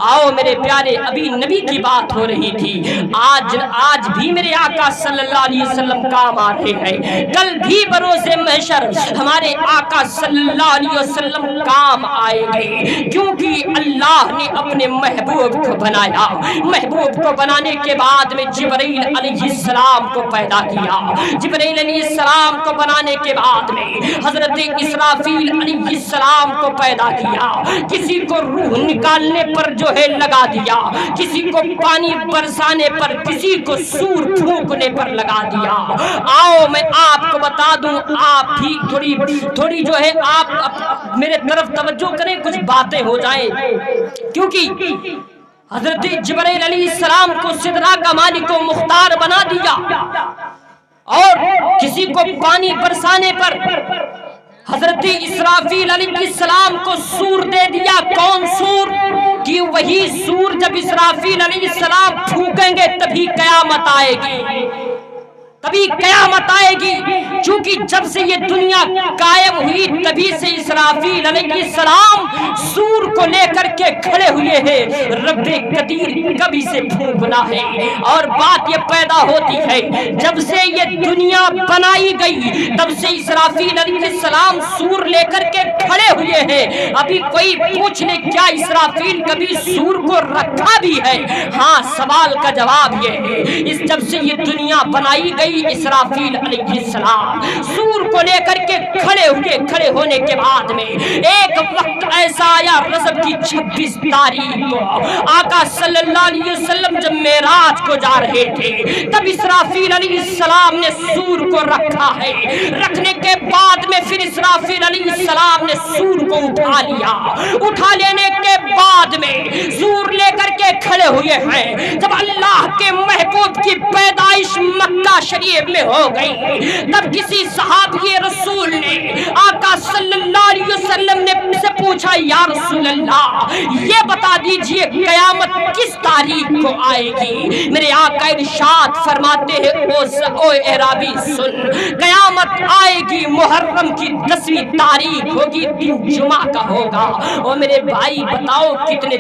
आओ मेरे प्यारे, अभी नबी की बात हो रही थी, आज भी मेरे आका सल्लल्लाहु अलैहि वसल्लम काम आ रहे हैं, कल भी बरोज़े महशर हमारे आका सल्लल्लाहु अलैहि वसल्लम काम आएंगे, क्योंकि अल्लाह ने अपने महबूब को बनाया। महबूब को बनाने के बाद में जिब्रील अलैहिस्सलाम को पैदा किया। जिब्रील अलैहिस्सलाम को बनाने के बाद में हजरत इसराफील अलैहिस्सलाम को पैदा किया। किसी को रूह निकालने पर जो है लगा दिया, किसी को पानी बरसाने पर, किसी को सूर फूंकने पर लगा दिया। आओ मैं आपको बता दूं, आप भी थोड़ी जो है आप मेरे तरफ तवज्जो करें, कुछ बातें हो जाएं, क्योंकि हजरत जिब्रील अलैहिस्सलाम को सिदरा का मालिक को मुख्तार बना दिया और किसी को पानी बरसाने पर हजरत इसराफील अलैहिस्सलाम को सूर दे दिया। कौन सूर? कि वही सूर जब इसराफील अलैहिस्सलाम फूकेंगे तभी कयामत आएगी, तभी कयामत आएगी। क्योंकि जब से ये दुनिया कायम हुई तभी से इसराफील अलैहिस्सलाम सूर को लेकर के खड़े हुए हैं, रब्बे कदीर कभी से फूंकना है। और बात ये पैदा होती है, जब से ये दुनिया बनाई गई तब से इसराफील अलैहिस्सलाम सूर लेकर के खड़े हुए हैं। अभी कोई पूछ ले क्या इसराफील कभी सूर को रखा भी है? हाँ, सवाल का जवाब ये है, इस जब से ये दुनिया बनाई गई इसराफील अलैहिस्सलाम सूर को लेकर के खड़े होने के बाद में एक वक्त ऐसा आया, रजब की 26 तारीख को आका सल्लल्लाहु अलैहि वसल्लम जब मेराज को जा रहे थे तब इसराफील अलैहिस्सलाम ने सूर को रखा है। रखने के बाद में फिर इसराफील अलैहिस्सलाम ने सूर को उठा लिया। उठा लेने के बाद में सूर लेकर के खड़े हुए हैं। जब अल्लाह के महबूब की पैदाइश मक्का शरीफ में हो गई तब किसी सहाबी रसूल ने आका सल्लल्लाहु अलैहि वसल्लम ने से पूछा, या रसूल अल्लाह ये बता दीजिए कयामत किस तारीख को आएगी? मेरे आका इरशाद फरमाते हैं, ओ एराबी सुन, कयामत आएगी मुहर्रम की 10वीं तारीख होगी, दिन जुमा का होगा। और मेरे भाई बताओ कितने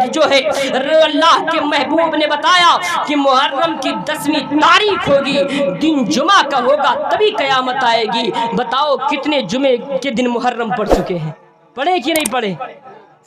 जो है अल्लाह के महबूब ने बताया कि मुहर्रम की 10वीं तारीख होगी, दिन जुमा का होगा, तभी कयामत आएगी। बताओ कितने जुमे के दिन मुहर्रम पढ़ चुके हैं? पढ़े कि नहीं पढ़े?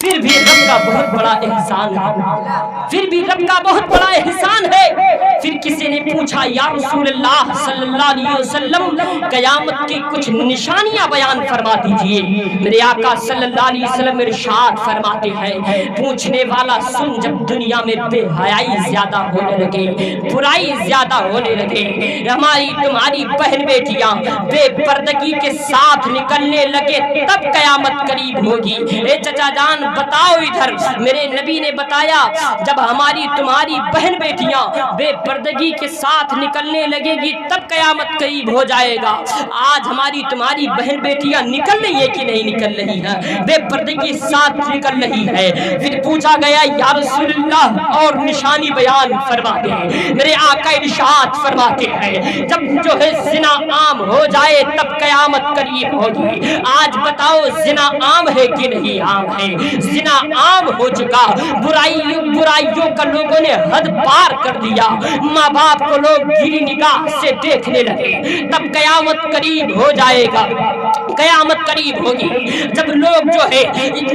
फिर भी रब का बहुत बड़ा एहसान है, फिर भी रब का बहुत बड़ा एहसान है। फिर किसी ने पूछा, या रसूलल्लाह सल्लल्लाहु अलैहि वसल्लम कयामत की कुछ निशानियां बयान फरमा दीजिए। मेरे आका सल्लल्लाहु अलैहि वसल्लम इरशाद फरमाते हैं, पूछने वाला सुन, जब दुनिया में बेहयाई ज्यादा होने लगे, बुराई ज्यादा होने लगे, हमारी तुम्हारी बहन बेटियां बेपर्दगी के साथ निकलने लगे, तब कयामत करीब होगी। ए चचा जान बताओ इधर, मेरे नबी ने बताया जब हमारी तुम्हारी बहन बेटियां बेपर्दगी के साथ निकलने लगेगी तब कयामत करीब हो जाएगा। आज हमारी तुम्हारी बहन बेटियां निकल रही है कि नहीं निकल रही है? बेपर्दगी के साथ निकल रही है। फिर पूछा गया, या रसूलल्लाह और निशानी बयान फरमाते हैं। मेरे आका इरशाद फरमाते हैं, जब जो है जिना आम हो जाए तब कयामत करीब होगी। आज बताओ जिना आम है कि नहीं आम है? जिना आम हो चुका, बुराइयों का लोगों ने हद पार कर दिया, माँ बाप को लोग गिरी निगाह से देखने लगे, तब कयामत करीब हो जाएगा। कयामत करीब होगी जब लोग जो है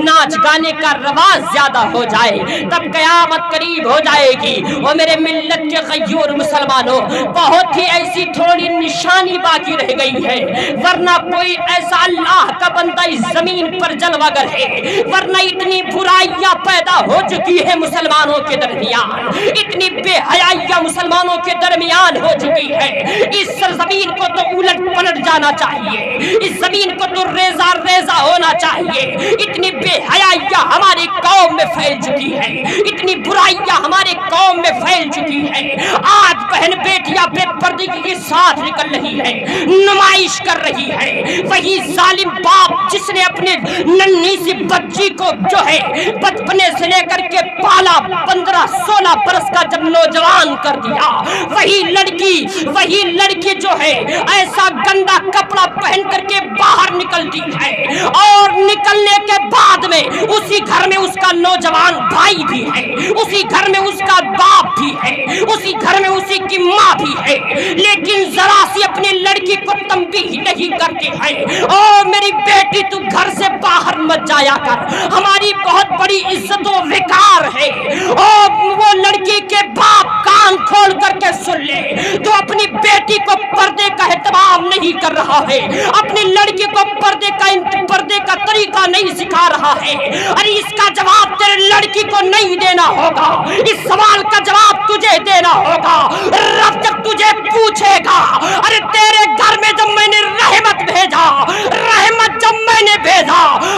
नाच गाने का रवाज ज्यादा हो जाए, तब कयामत करीब हो जाएगी। और मेरे मिल्लत के गयूर मुसलमानों, बहुत ही ऐसी थोड़ी निशानी बाकी रह गई है, वरना कोई ऐसा अल्लाह का बंदा इस जमीन पर जलवागर है, वरना इतनी बुराइयां पैदा हो चुकी है मुसलमानों के दरमियान, इतनी बेहयाइयां मुसलमानों के दरमियान हो चुकी है। इस सरजमीन को तो उलट पलट जाना चाहिए, इस जमीन को तो रेजा रेजा होना चाहिए। इतनी बेहयाइयां हमारी कौम में फैल चुकी है, इतनी बुराइयां हमारे कौम में फैल चुकी है। आज बहन बेटियां बेपर्दगी के साथ निकल रही है, नुमाइश कर रही है। वही जालिम बाप जिसने अपने नन्ही सी बच्ची को जो है बचपने से लेकर के पाल 16 15 16 बरस का जब नौजवान कर दिया, वही लड़की जो है ऐसा गंदा कपड़ा पहन करके बाहर निकलती है, और निकलने के बाद में उसी घर में उसका नौजवान भाई भी है, उसी घर में उसका बाप भी है, उसी घर में उसी की माँ भी है, लेकिन जरा सी अपनी लड़की को तंबीह नहीं करती है। ओ मेरी बेटी, तू घर से बाहर मत जाया कर, हमारी बहुत बड़ी इज्जत व विकार है। ओ वो लड़की के बाप कान खोल करके सुन ले, तो अपनी बेटी को पर्दे का एहतमाम नहीं कर रहा है, अपनी लड़की को पर्दे का तरीका नहीं सिखा रहा है। अरे इसका जवाब तेरे लड़की को नहीं देना होगा, इस सवाल का जवाब तुझे देना होगा। रब जब तुझे पूछेगा, अरे तेरे घर में जब मैंने रहमत भेजा,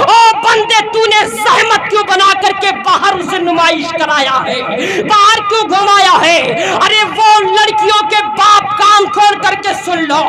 ओ बंदे तूने सहमत क्यों बना करके बाहर उसे नुमाइश कराया है, बाहर क्यों घुमाया है? अरे वो लड़कियों के बाप कान खोल करके सुन लो,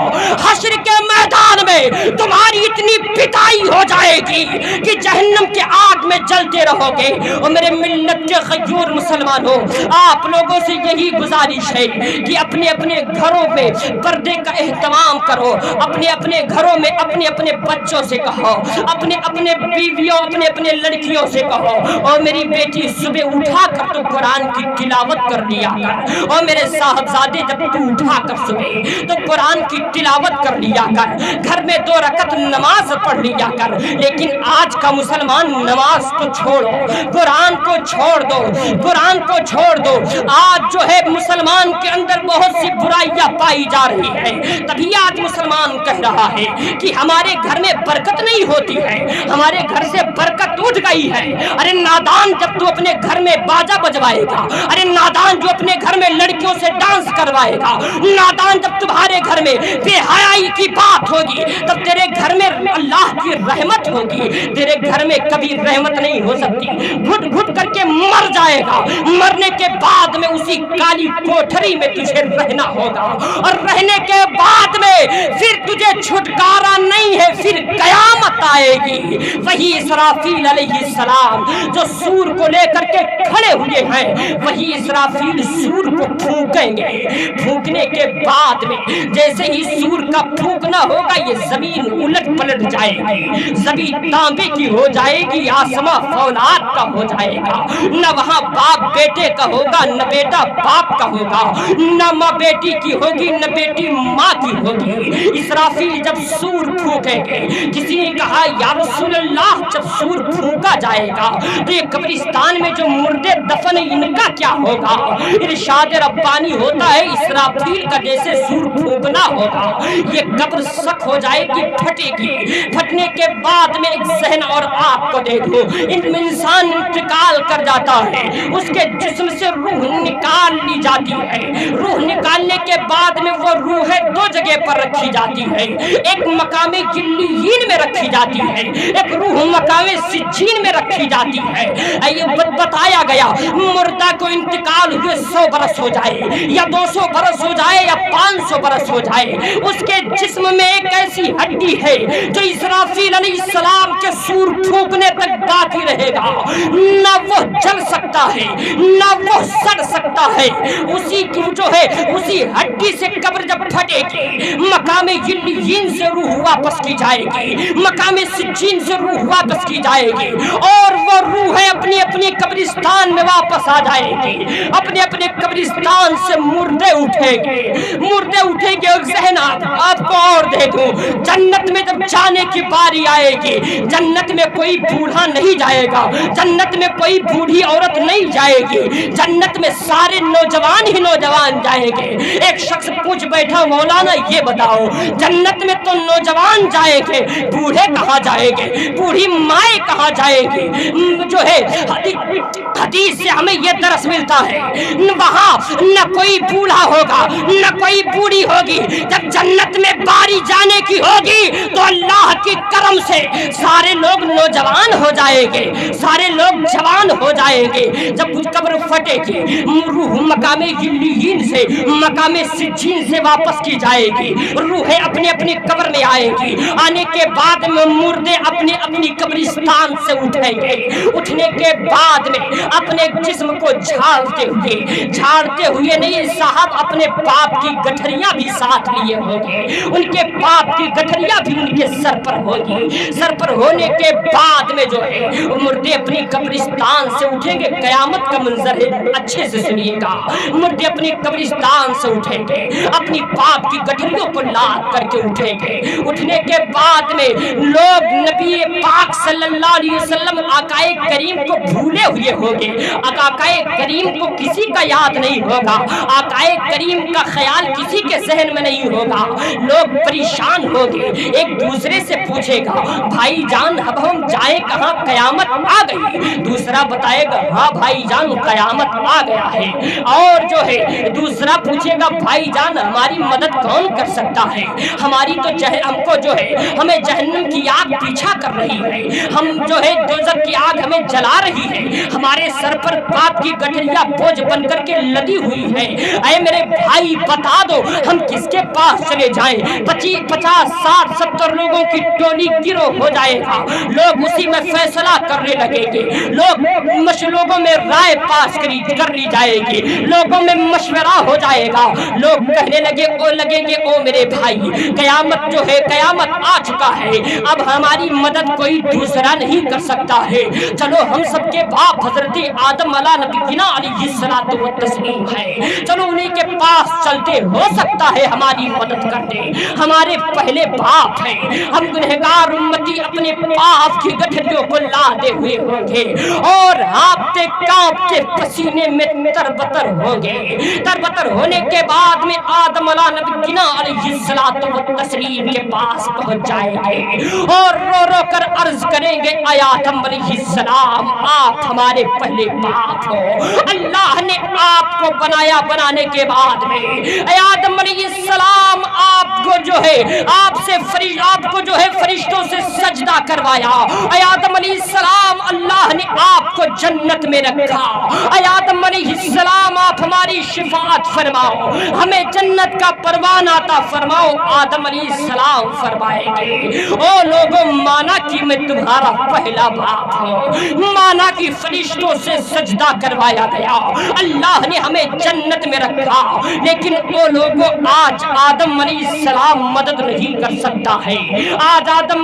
हश्र के मैदान में तुम्हारी इतनी पिटाई हो जाएगी कि जहन्नम के आग में जलते रहोगे। और मेरे मिल्लत के खजूर मुसलमानों, आप लोगों से यही गुजारिश है कि अपने अपने घरों में पर्दे का एहतमाम करो, अपने अपने घरों में अपने अपने बच्चों से कहो, अपने अपने बीवियों, अपने अपने लड़कियों से कहो, और मेरी बेटी सुबह उठा कर तो कुरान की तिलावत कर लिया कर, और मेरे साहबजादे जब तू उठा कर सुबह तो कुरान की तिलावत कर लिया कर, घर में 2 रकत नमाज पढ़ लिया कर। लेकिन आज का मुसलमान नमाज को छोड़ो, कुरान को छोड़ दो, कुरान को छोड़ दो। आज जो है मुसलमान के अंदर बहुत सी बुराइयां पाई जा रही है, तभी आज मुसलमान कह रहा है कि हमारे घर में बरकत नहीं होती है, हमारे घर से बरकत उठ गई है। अरे नादान, जब तू अपने घर में बाजा बजवाएगा, अरे नादान जो अपने घर में लड़कियों से डांस करवाएगा, नादान जब तुम्हारे घर में बेहयाई की बात होगी, तब तेरे घर में अल्लाह की रहमत होगी। तेरे घर में कभी रहमत नहीं हो सकती, घुट घुट करके मर जाएगा, मरने के बाद में उसी काली कोठरी में तुझे रहना होगा, और रहने के बाद में फिर तुझे छुटकारा नहीं है, फिर कयामत आएगी। वही इसराफील अलैहिस्सलाम जो सूर को लेकर के खड़े हुए हैं, वही इसराफील सूर को फूंकेंगे। फूंकने के बाद में जैसे ही सूर का फूंकना होगा, ये जमीन उलट पलट जाएगी, जमीन तांबे की हो जाएगी, आसमां फौलाद का हो जाएगा। न वहां बाप बेटे का होगा, न बेटा बाप का होगा, न माँ बेटी की होगी, न बेटी माँ की होगी। इसराफील जब सूर फूंकेंगे, किसी ने कहा या रसूलल्लाह, जब सूर फूंका जाएगा तो ये कब्रिस्तान में जो मुर्दे दफन इनका क्या होगा? इरशाद रब्बानी होता है, इसराफील का जैसे सूर फूंकना होगा, ये कब्र सख हो जाएगी, फटेगी। फटने के बाद में एक जहन और आपको देखो, इनमें इंसान इंतकाल कर जाता है, उसके जिस्म से रूह निकाल ली जाती है। रूह निकालने के बाद में वो रूह 2 जगह पर रखी जाती है, एक मकामे जिल्लीयीन में रखी जाती है, एक रूह मकामे सिज्जीन में रखी जाती है। ये बताया गया मुर्दा को इंतकाल हुए 100 बरस हो जाए या 200 बरस हो जाए या 500 बरस हो जाए, उसके जिस्म में एक ऐसी हड्डी है जो इसराफील अलैहिस्सलाम के सूर फूंकने तक बाकी रहेगा, न वो जल सकता है, न वो सड़ सकता है। उसी की जो है, उसी हड्डी से कब्र जब फटेगी, मकामे जिल्लीयीन से रूह वापस की जाएगी, मकामे सिज्जीन से रूह वापस की जाएगी, और वो रूह अपनी अपनी कब्रिस्तान में वापस आ जाएगी। अपने अपने कब्रिस्तान से मुर्दे उठेंगे, मुर्दे उठेंगे। और जहन आपको और देखो, जन्नत में जब जाने की बारी आएगी, जन्नत में कोई बूढ़ा नहीं जाएगा, जन्नत में कोई बूढ़ी औरत नहीं जाएगी, जन्नत में सारे नौजवान ही नौजवान जाएंगे। एक शख्स पूछ बैठा, मौलाना ये बताओ, जन्नत में तो नौजवान जाएंगे, बूढ़े कहाँ जाएंगे, बूढ़ी माएँ कहाँ जाएंगी? जो है हदीस से हमें यह दरस मिलता है, वहां न कोई बूढ़ा होगा, न कोई बूढ़ी होगी। जब जन्नत में बारी जाने की होगी तो अल्लाह के करम से सारे लोग नौजवान हो जाएंगे, सारे लोग जवान हो जाएंगे। जब कुछ कब्र फटेगी, रूह मकामे इल्लीयीन से, मकामे सिज्जीन से वापस की जाएगी, रूहें अपनी अपनी कब्र में आएगी। आने के बाद में मुर्दे अपने अपनी कब्रिस्तान से उठेंगे। उठने के बाद में अपने जिस्म को झाड़ते हुए नहीं साहब, अपने पाप की गठरियां भी साथ लिए होंगे। उनके पाप की गठरियां भी उनके सर पर होगी। सर पर होने के बाद में जो है वो मुर्दे अपनी कब्रिस्तान से उठेंगे। कयामत का मंजर है, अच्छे से सुनिएगा। मुर्दे अपनी कब्रिस्तान से उठेंगे, अपनी पाप की गठरियों को लाद करके उठेंगे। उठने के बाद में लोग नबी पाक सल्लल्लाहु अलैहि वसल्लम आकाए करीम को भूले हुए होंगे। आकाए करीम को किसी का याद नहीं होगा, आकाए करीम का ख्याल किसी के जहन में नहीं होगा। लोग परेशान होंगे, एक दूसरे से पूछेगा भाई जान अब हम जाए कहाँ, कयामत आ गई। दूसरा बताएगा हाँ भाई जान कयामत आ गया है। और जो है दूसरा पूछेगा भाई जान हमारी मदद कौन कर सकता है, हमारी तो हमको जो है हमें जहन्नम की आग पीछा कर रही है, हम जो है दोज़ख की आग हमें जला रही है, हमारे सर पर पाप की गठरिया बोझ बन करके लदी हुई है। ऐ मेरे भाई बता दो हम किसके पास चले जाएं? 50, 60, 70 लोगों की टोली गिरोह हो जाएगा। लोग उसी में फैसला करने लगेंगे। लोगों में राय पास कर ली जाएगी, लोगों में मशवरा हो जाएगा। लोग कहने लगेंगे ओ मेरे भाई कयामत जो है कयामत आ चुका है, अब हमारी मदद कोई दूसरा नहीं कर सकता है। चलो हम सबके बाप हजरत आदम अलैहिस्सलातु व तस्लीम है, चलो उन्हीं के पास चलते, हो सकता है हमारी मदद कर दे। हमारे पहले बाप हैं, हम गुनहगार उम्मती अपने पाप की गठरियों को लादे हुए होंगे और हाँफते कांपते पसीने में तरबतर होंगे। तरबतर होने के बाद में आदम अलैहिस्सलातु व तस्लीम के पास पहुंच जाएंगे और रो रो कर अर्ज करेंगे ऐ आदम अलैहिस्सलाम आप हमारे पहले बाप हो। अल्लाह ने आपको बनाया, बनाने के बाद में ऐ आदम अलैहिस्सलाम आपको जो है आपको जो है फरिश्तों से सजदा करवाया। ऐ आदम अलैहिस्सलाम अल्लाह ने आपको जन्नत में रखा। ऐ आदम अलैहिस्सलाम आप हमारी शिफाअत फरमाओ, हमें जन्नत का परवाना अता फरमाओ। आदम अलैहिस्सलाम फरमाएंगे ओ लोगों माना कि मैं तुम्हारा पहला बाप हूँ, माना कि फरिश्तों से सजदा करवाया गया, अल्लाह ने हमें जन्नत में रखा, लेकिन वो लोगों आज आदम अलैहिस्सलाम मदद नहीं कर सकता है। आज आदम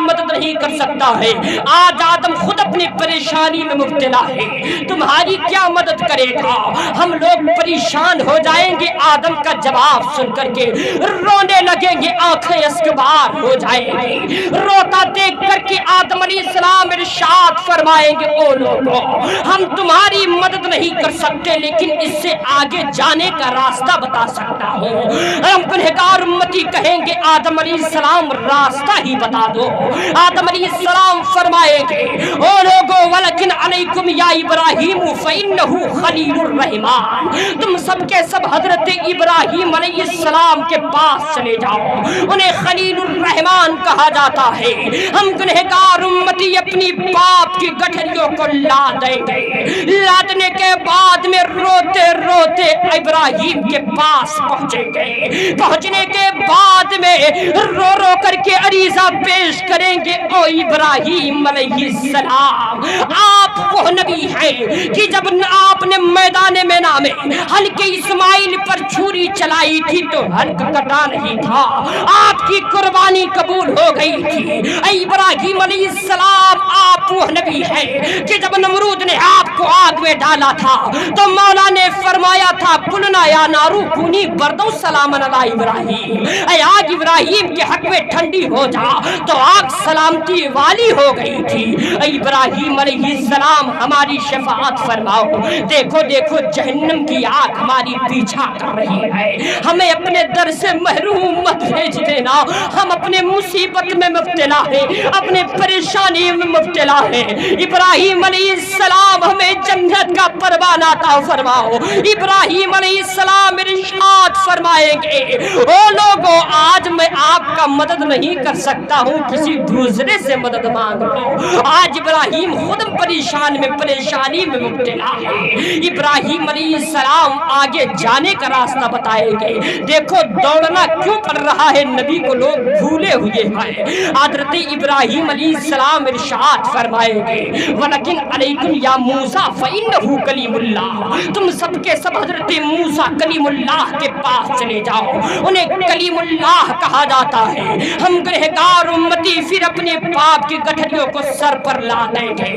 मदद नहीं कर सकता है। आज आदम खुद अपनी परेशानी में मुब्तला है, तुम्हारी क्या मदद करेगा? हम लोग परेशान हो जाएंगे आदम का जवाब सुन करके, रोने लगेंगे, आंखें अस्कबार हो जाएंगी। रोता देख करके आदम अलैहिस्सलाम इरशाद फरमाएंगे ओ लोगों हम तुम्हारी मदद नहीं कर सकते, लेकिन इससे आगे जाने का रास्ता बता सकता हूँ। हम गुनहगार उम्मती कहेंगे आदम अलैहिस्सलाम रास्ता ही बता दो। आदम अलैहिस्सलाम फरमाएंगे ओ लोगों वलकिन अलैकुम या इब्राहीम फइन्नहु खलीलुर रहमान, तुम सबके सब हजरत इब्राहीम अलैहिस्सलाम के पास चले जाओ, उन्हें खलीलुर रहमान कहा जाता है। हम गुनहगार उम्मती अपनी पाप की गठरियों को ला देंगे, लादने के बाद में रोते रोते इब्राहीम के पास पहुंचेंगे। पहुंचने के बाद में रो रो करके अरीजा पेश करेंगे ओ इब्राहीम अलैहिस्सलाम आप वो नबी हैं कि जब आपने मैदान मेना में हल्के इस्माइल पर छुरी चलाई थी तो हल्क कटा नहीं था, आपकी कुर्बानी कबूल हो गई थी। इब्राहीम अलैहिस्सलाम आप वो नबी हैं कि जब नमरूद ने आपको आग में डाला था तो मौला ने फरमाया था कुलना या नारू कुनी बर्दो सलामन अला इब्राहीम, ऐ आग इब्राहीम के हक में ठंडी हो जा, तो आग सलामती वाली हो गई थी। इब्राहीम अलैहिस्सलाम हमारी शफाअत फरमाओ। देखो देखो जहन्नम की आग हमारी पीछा कर रही है, हमें अपने दर से महरूम मत भेज देना। हम अपने मुसीबत में मुब्तला है, अपने परेशानी में मुब्तला है। इब्राहीम अलैहिस्सलाम हमें जन्नत का परवाना अता फरमाओ। इब्राहिम अलैहिस्सलाम इरशाद फरमाएंगे, ओ लोगों, आज मैं आपका मदद नहीं कर सकता हूँ, किसी दूसरे से मदद मांग लो। आज इब्राहिम खुद परेशान में, परेशानी में मुब्तला है। इब्राहिम अलैहिस्सलाम आगे जाने का रास्ता बताएंगे। देखो दौड़ना क्यों पड़ रहा है, नबी को लोग भूले हुए हैं। हज़रत इब्राहिम अलैहिस्सलाम इरशाद फरमाएंगे, वलकिन अलैकुम या मूसा फइन्नहु कलीमुल्लाह, तुम सबके सब हज़रत मूसा कलीमुल्लाह के पास चले जाओ, उन्हें कलीमुल्लाह कहा जाता है। हम गुनहगार उम्मती फिर अपने पाप की गठरियों को सर पर ला देंगे।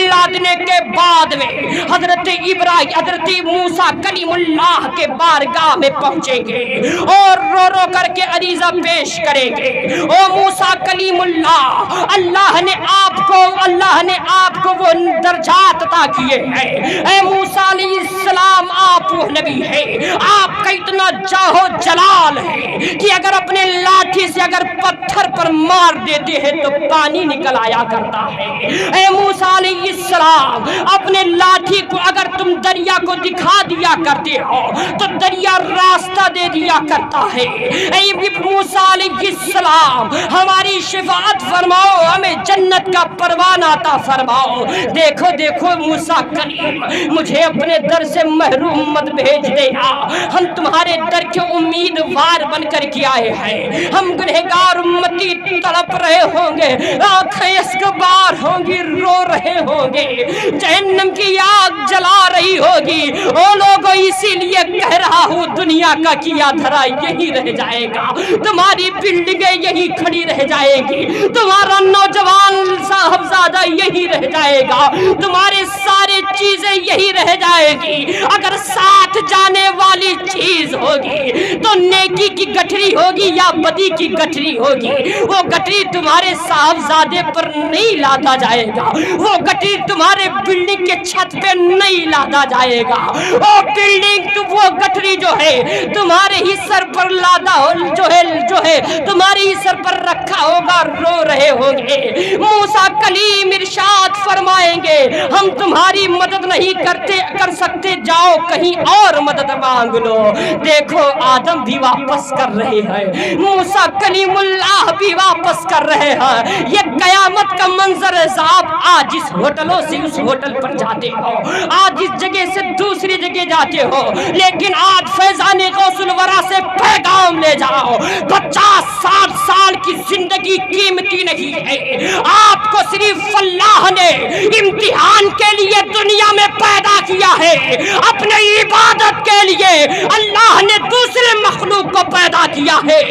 लादने के बाद में हज़रत इब्राहिम, हज़रत मूसा कलीमुल्लाह के बारगाह में पहुंचेंगे और रो रो करके अरीज़ा पेश करेंगे। ओ मूसा कलीमुल्लाह, अल्लाह ने आपको वो दर्जात अता किए हैं। ऐ मूसा अलैहिस्सलाम, आप वो नबी है, आपका इतना जाहो जलाल है कि अगर अपने लाठी से अगर पत्थर पर मार देते हैं तो पानी निकल आया करता है। ऐ मूसा अलैहिस्सलाम, अपने लाठी को अगर तुम दरिया को दिखा दिया करते हो तो दरिया रास्ता दे दिया करता है। ऐ मूसा अलैहिस्सलाम, हमारी शिफाअत फरमाओ, हमें जन्नत का परवाना अता फरमाओ। देखो देखो मूसा कलीम, मुझे अपने दर से महरूम मत भेज देना। हम तुम्हारे दर के उम्मीदवार बन कर के आए हैं। हम गुनहगार उम्मती तड़प रहे होंगे, आंखें इसकबार होंगी, रो रहे होंगे, जहन्नम की आग जला रही होगी। ओ लोगों, इसीलिए कह रहा हूँ, दुनिया का किया धरा यही रह जाएगा, तुम्हारी बिल्डिंगें यही खड़ी रह जाएगी, तुम्हारा नौजवान साहबजादा यही रह जाएगा, तुम्हारे सारे चीजें यही रह जाएगी। अगर साथ जाने वाली चीज होगी तो नेकी की गठरी होगी या बदी की गठरी होगी। वो गठरी तुम्हारे साहबजादे पर नहीं लादा जाएगा, वो गठरी तुम्हारे बिल्डिंग के छत पे नहीं लादा जाएगा। वो बिल्डिंग वो गठरी जो है तुम्हारे ही सर पर लादा हो, जो है तुम्हारे ही सर पर रखा होगा, रो रहे होंगे। मूसा कलीम इरशाद फरमाएंगे, हम तुम्हारी मदद नहीं कर सकते, जाओ कहीं और मदद मांग लो। देखो आदम भी वापस कर रहे हैं, मूसा कलीमुल्लाह भी वापस कर रहे हैं। ये कयामत का मंजर है साहब। आज इस होटलों से उस होटल पर जाते हो, आज इस जगह से दूसरी जगह जाते हो, लेकिन आज फैजाने गौसुल वरा से पैगाम ले जाओ, 50-60 साल की जिंदगी कीमती नहीं है। आपको सिर्फ अल्लाह ने इम्तिहान के लिए दुनिया में पैदा किया है, अपने इबादत के लिए अल्लाह ने दूसरे मखलूक को पैदा किया है,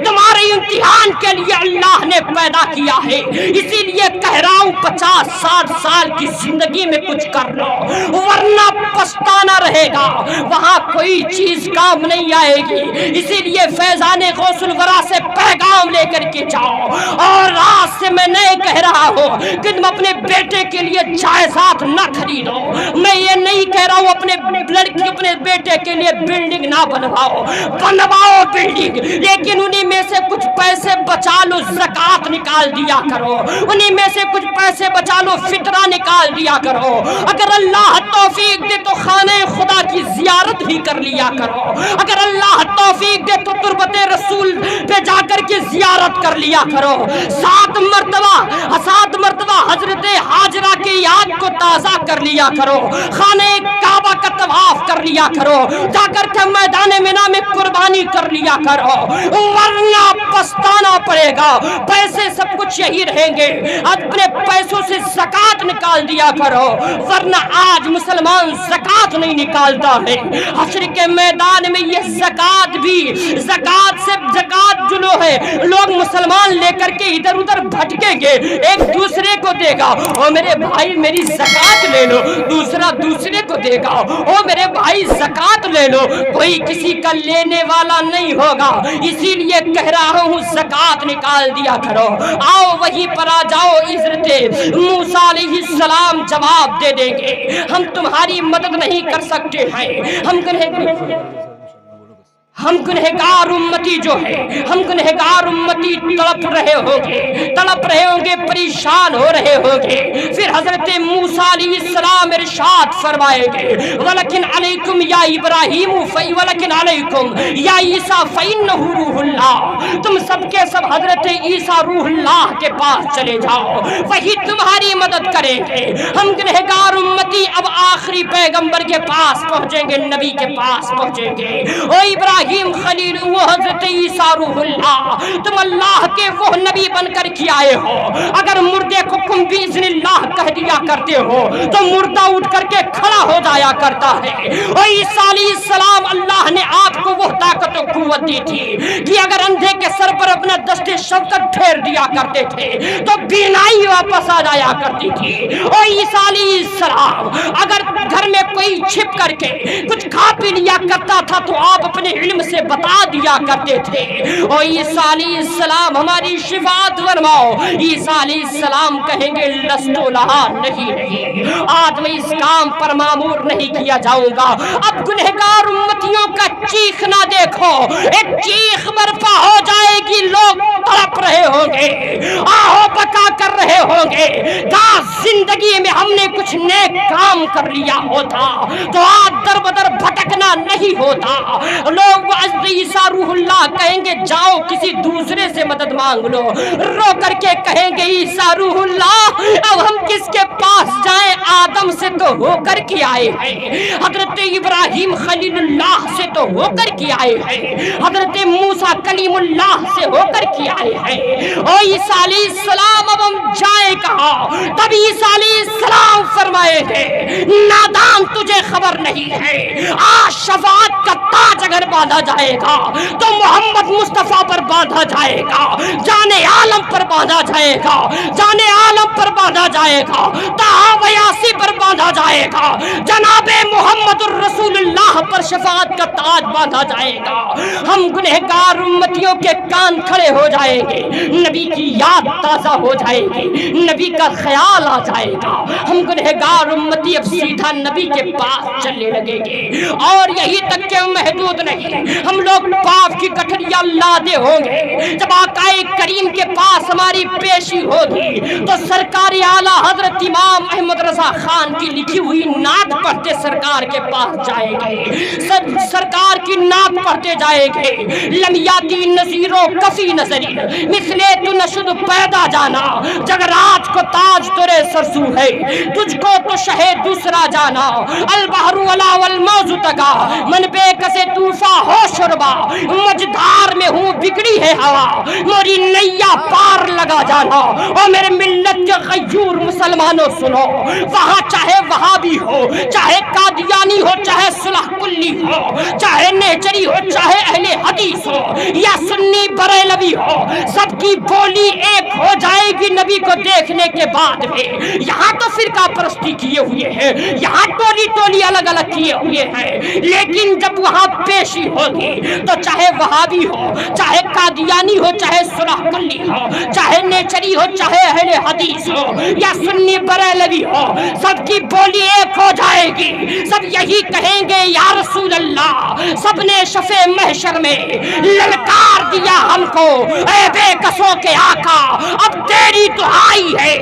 तुम्हारे इम्तिहान के लिए अल्लाह ने पैदा किया है। इसीलिए कह रहा हूँ 50-60 साल की जिंदगी में कुछ कर लो, वरना पछताना रहेगा, वहां कोई चीज काम नहीं आएगी। इसीलिए फैजाने गौसुल वरा से पैगाम लेकर के जाओ। और आज से मैं नहीं कह रहा हूँ कि तुम अपने बेटे के लिए जायदाद ना खरीदो, मैं ये नहीं कह रहा हूँ अपने लड़की अपने बेटे के लिए बिल्डिंग ना बनवाओ बिल्डिंग, लेकिन उन्हीं में से कुछ पैसे बचा लो, ज़कात निकाल दिया करो, उन्हीं में से कुछ पैसे बचा लो, फितरा निकाल दिया करो। अगर अल्लाह तौफीक दे तो खाने खुदा की जियारत भी कर लिया करो, अगर अल्लाह तौफीक दे तो तुरबते रसूल पे जाकर के जियारत कर लिया करो। 7 मरतबा हजरत हाजरा की याद को ताज़ा कर लिया करो, खाने काबा का तवाफ कर लिया करो, जाकर के मैदान मिना में कुर्बानी कर लिया करो, वरना पछताना पड़ेगा। पैसे सब कुछ यही रहेंगे, अपने पैसों से ज़कात निकाल दिया करो, वरना आज मुसलमान ज़कात नहीं निकालता है। हश्र के मैदान में ये ज़कात जो है लोग मुसलमान लेकर के इधर उधर भटकेंगे, एक दूसरे को देगा, ओ मेरे भाई मेरी ज़कात ले लो, दूसरा दूसरे को देगा, ओ मेरे भाई ज़कात ले लो, कोई किसी का लेने वाला नहीं होगा। इसीलिए कह रहा हूँ ज़कात निकाल दिया करो। आओ वहीं पर आ जाओ, इज़्ज़त मूसा अलैहिस्सलाम जवाब दे देंगे, हम तुम्हारी मदद नहीं कर सकते हैं, हम हम गुनहगार उम्मती जो है, हम गुनहगार उम्मती तड़प रहे होंगे, परेशान हो रहे होंगे। फिर हजरत मूसा अलैहिस्सलाम इरशाद फरमाएंगे, वलकिन अलैकुम या इब्राहीम वलकिन अलैकुम या ईसा फइन्नहु रूहुल्लाह। तुम सबके सब हजरत ईसा रूहुल्लाह के पास चले जाओ, वही तुम्हारी मदद करेंगे। हम गुनहगार उम्मती अब आखिरी पैगंबर के पास पहुंचेंगे, नबी के पास पहुंचेंगे। ओ इब्राहीम खलील, वो हजरत ईसा रूहुल्लाह, तुम अल्लाह के वो नबी बनकर के आए हो। अगर मुर्दे को कुम बिइज़्निल्लाह कह दिया करते हो तो मुर्दा उठ करके खड़ा हो जाया करता है। ओ ईसा अलैहिस्सलाम, अल्लाह ने आपको वो ताकत और कुव्वत दी थी कि अगर अंधे के सर पर अपना दस्ते शफ़क़त फेर दिया करते थे तो बीनाई वापस आ जाया करती थी। ओ ईसा अलैहिस्सलाम, अगर घर में कोई छिप करके कुछ खा पी लिया करता था तो आप अपने इल्म से बता दिया करते थे। ओ ईसा अलैहिस्सलाम, हमारी शिफाअत फरमाओ। ईसा अलैहिस्सलाम कहेंगे, लस्तु लहा, नहीं, आज मैं इस काम पर मामूर नहीं किया जाऊंगा। अब गुनहगार उम्मतियों का चीखना देखो, एक चीख बर्पा हो जाएगी, लोग तड़प रहे होंगे, आहो बका कर रहे होंगे। काश जिंदगी में हमने कुछ नेक काम कर लिया होता तो आज दर बदर भटकना नहीं होता। लोग ईसा रूहुल्लाह कहेंगे, जाओ किसी दूसरे से मदद मांग लो। रो करके कहेंगे, ईसा रूहुल्लाह, अब हम किसके पास जाएं? आदम से तो होकर के आए हैं, हजरत इब्राहीम खलीलुल्लाह से तो होकर के आए हैं, हजरत मूसा कलीमुल्लाह से होकर के आए हैं। ओ ईसा अलैहिस्सलाम, अब हम जाए कहाँ? तब ईसा अलैहिस्सलाम फरमाएंगे, नादान, तुझे खबर नहीं है, आज शफाअत का ताज अगर बांधा जाएगा तो मोहम्मद मुस्तफा पर बांधा जाएगा, जाने आलम पर बांधा जाएगा, जाने आलम पर बांधा जाएगा, ताहा वयासी पर बांधा जाएगा, जनाबे मुहम्मदुर रसूलुल्लाह पर शफाअत का ताज बांधा जाएगा। हम गुनहगार उम्मतियों के कान खड़े हो जाएंगे, नबी की याद ताजा हो जाएगी, नबी का ख्याल आ जाएगा। हम गुनहगार उम्मती अब सीधा नबी के पास चलने लगेंगे। और यही तक के महदूद नहीं, हम लोग पाप की गठरियां लादे होंगे। जब आकाए करीम के पास हमारी पेशी होगी तो सरकार आला हजरत इमाम अहमद रजा खान की लिखी हुई नात पढ़ते सरकार के पास जाएंगे, सरकार की नात पढ़ते जाएंगे। लमियाती नजीरो कफी नजरी मिसले तू नशुद पैदा जाना, जगराज को ताज तुरे सरसू है, तुझको तो शहे दूसरा जाना। अल बहरू अला वल मौजू तका मन बेकसे तूफा हो शुरबा, मझधार में हूँ बिगड़ी है हवा, मोरी नैया पार लगा जाना। और मेरे मिल्लत के गयूर मुसलमानों सुनो, वहाँ चाहे वहाबी हो, चाहे कादियानी हो, चाहे सुलह कुल्ली हो, चाहे नेचरी हो, चाहे अहले हदीस हो या सुन्नी बरेलवी हो, सबकी बोली एक हो जाएगी नबी को देखने के बाद में। यहाँ तो फिरका परस्ती किए हुए हैं, यहाँ टोली टोली अलग अलग किए हुए हैं, लेकिन जब वहाँ पेशी होगी तो चाहे वहाबी हो, चाहे कादियानी हो, चाहे सुलह कुल्ली हो, चाहे नेचरी हो, चाहे अहले हदीस हो या सुन्नी बरेलवी हो, सबकी बोली एक हो जाएगी। सब यही कहेंगे, या रसूल अल्लाह, सबने शफे महशर में ललकार दिया हमको, ऐ बेकसों के आका, अब तेरी दुआई है।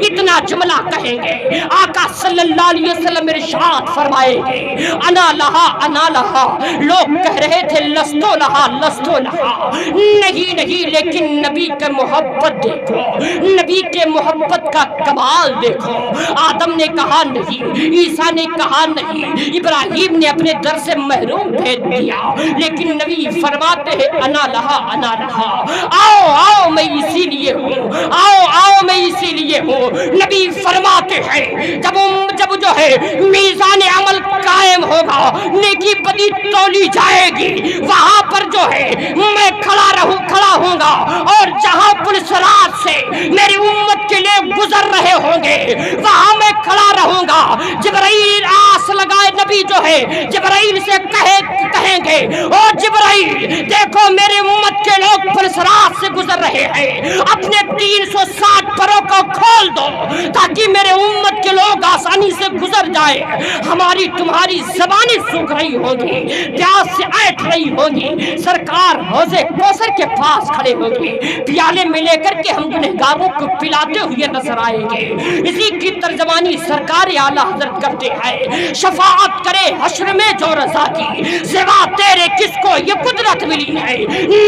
इतना जुमला कहेंगे, आका सल्लल्लाहु अलैहि वसल्लम इरशाद फरमाएंगे, अना लहा, अना लहा। लोग कह रहे थे लस्तो लहा, लस्तो लहा, नहीं नहीं, लेकिन नबी के मोहब्बत देखो, नबी के मोहब्बत का कमाल देखो। आदम ने कहा नहीं, ईसा ने कहा नहीं, इब्राहिम ने अपने दर से महरूम भेज दिया, लेकिन नबी फरमाते हैं, अना लहा, अना लहा। आओ आओ मैं इसीलिए हूँ, आओ आओ मैं इसीलिए हूँ। नबी फरमाते हैं, जब जो है मीज़ान अमल कायम होगा, नेकी बदी तौली जाएगी, वहां पर जो है मैं खड़ा होऊंगा, और जहां पुलिस रात से मेरी उम्मत के लिए गुजर रहे होंगे वहां मैं खड़ा रहूंगा। जिब्राइल आस लगाए نبی جو ہے جبرائیل سے کہیں گے او جبرائیل دیکھو میرے امت کے لوگ پرسرات سے گزر رہے ہیں، اپنے 360 پروں کو کھول دو تاکہ میرے امت کے لوگ آسانی سے گزر جائے۔ ہماری تمہاری زبانیں سوکھ رہی ہوگی، پیاس سے ایٹھ رہی ہوگی، سرکار حوض کوثر کے پاس کھڑے ہوگی، پیالے میں لے کر کے ہم گنہگاروں کو پلاتے ہوئے نظر آئیں گے۔ اسی کی ترجمانی سرکار اعلیٰ حضرت کرتے ہیں، شفاعت کرے حشر میں جو رضا کی، سوا تیرے کس کو یہ قدرت ملی ہے،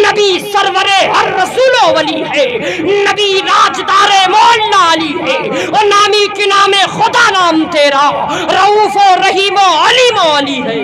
نبی سرور ہر رسول و ولی ہے، نبی راجدار مولا علی ہے، اور نامی کے نام خدا نام تیرا رؤوف و رحیم و علیم و علی ہے۔